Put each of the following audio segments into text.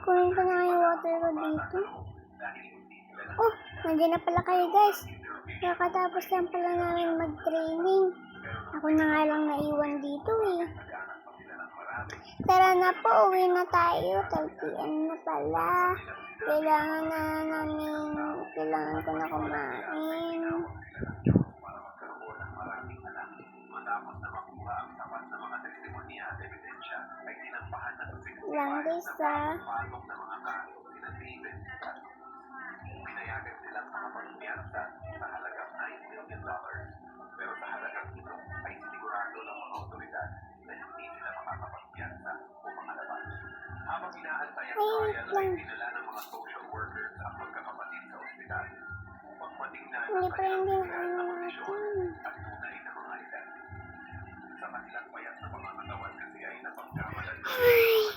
Kunin ko na yung water ko dito. Oh, nandiyan na pala kayo guys. Nakatapos lang pala namin mag-training. Ako na nga lang naiwan dito eh. Tara na po, uwi na tayo. 12 PM na pala. Kailangan ko na kumain. Lang guys ah. Hindi pa rin din ano natin. Ay.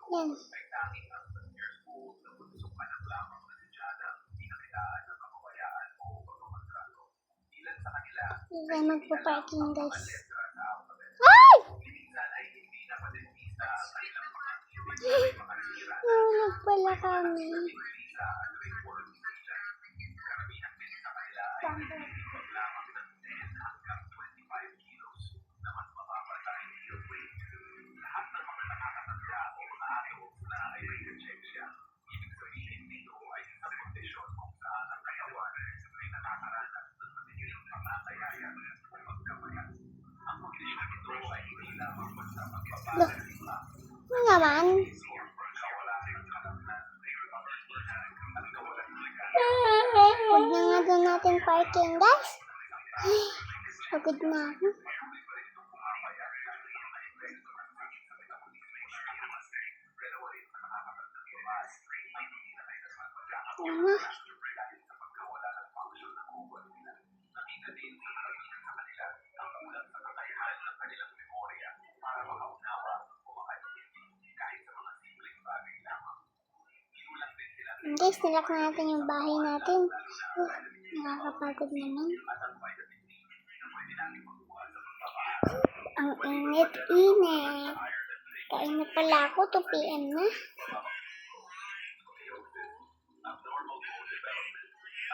Yan. Hindi magpa-parking guys. Ay! Nulog pala kami. Ano naman? Huwag na nga doon natin parking guys. Ay, pagod na ako. Ano? Guys, nilak na natin yung bahay natin. Nakakapagod naman. Ang init-init. Kain na pala ako, 2 PM na.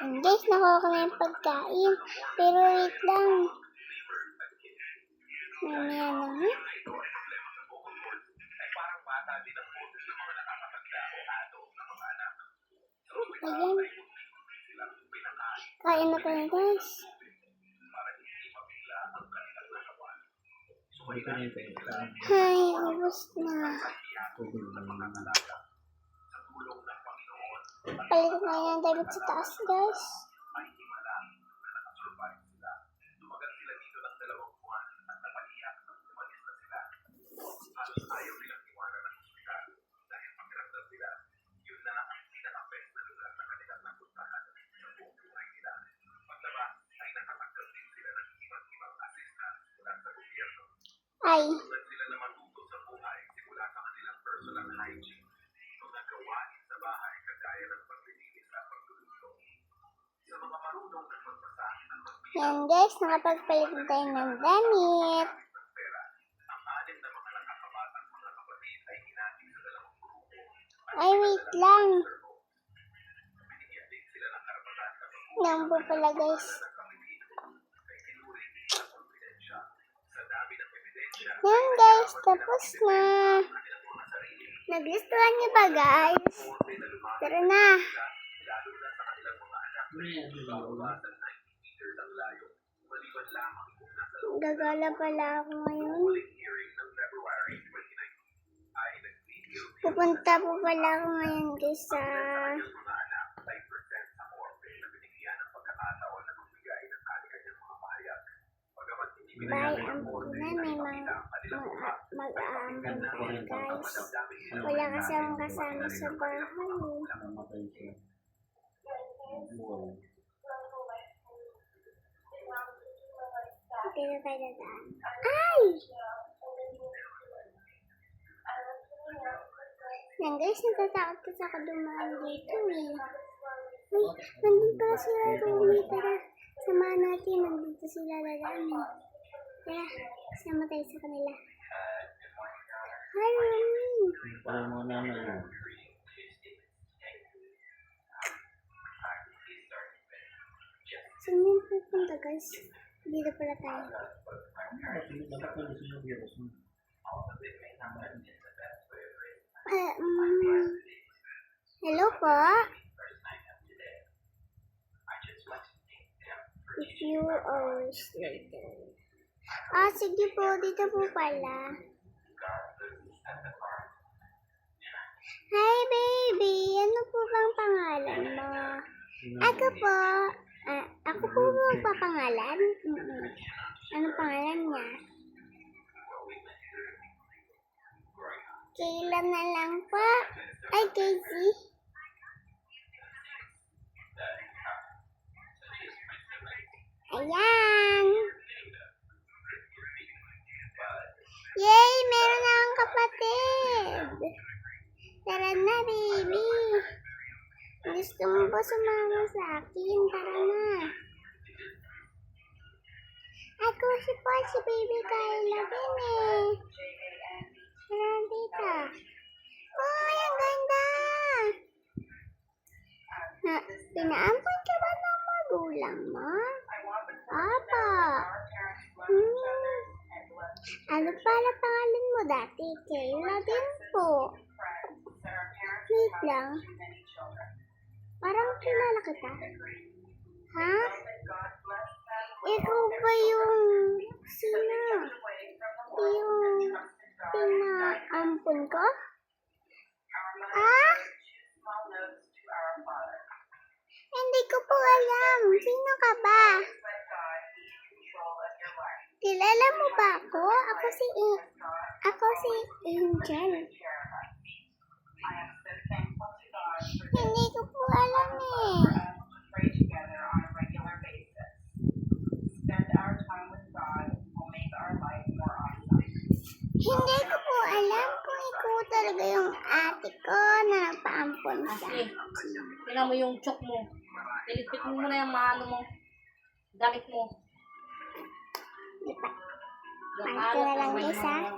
And guys, nakuha ko na yung pagkain. Pero wait lang. Mamaya na nga. Ayan. Kain na tayo guys. Hay, ubos na. Palit na yan tayo sa taas guys. Ay. Yan guys, nakapagpalit na tayo ng damit. Ay, wait lang. Yan po pala guys. Yan guys, tapos na. Nagustuhan niyo ba guys? Tara na. Gagala pala ako ngayon. Pupunta po pala ako ngayon guys sa bahay ang punan. May mag-aambon ako, guys. Wala kasi akong kasama sa bahay. Namatay siya. Hindi na tayo dadaan. Ay! Yan guys, natatakot kasi ako dumaan dito eh. Uy, nandun pala sila Rumi. Tara, samahan natin. Nandito sila dadaan eh. Tara, sama tayo sa kanila. Hi Rumi! Para yung mga nanay mo. Saan yun pupunta guys? Dito pala tayo. Dapat na gusto yung virus mo. Hello po? A few hours later. Sige po. Dito po pala. Hi baby! Ano po bang pangalan mo? Ako po. Ako po magpapangalan? Anong pangalan niya? Kayla na lang po. Ay, Casey. Ayan. Yay! Meron na akong kapatid. Tara na, baby. Gusto mo ba sumama sa akin? Tara na. Ako si baby Kayla din eh. Tara dito. Uy, ang ganda! Pinaampon ka ba ng magulang mo? Apa. Ano pala pangalan mo dati? Kayla din po. Wait lang. Parang kilala kita. Ha? Ikaw ba yung sino? Yung pinaampon ko? Hindi ko po alam. Sino ka ba? Kilala mo ba ako? Ako si Angel. Hindi ko po alam eh. Hindi ko po alam kung ikaw talaga yung ate ko na nagpaampon siya. Tingnan mo yung chok mo. Ilipit mo muna yung mga ano mo. Damit mo. Di ba? Panto na lang guys ha.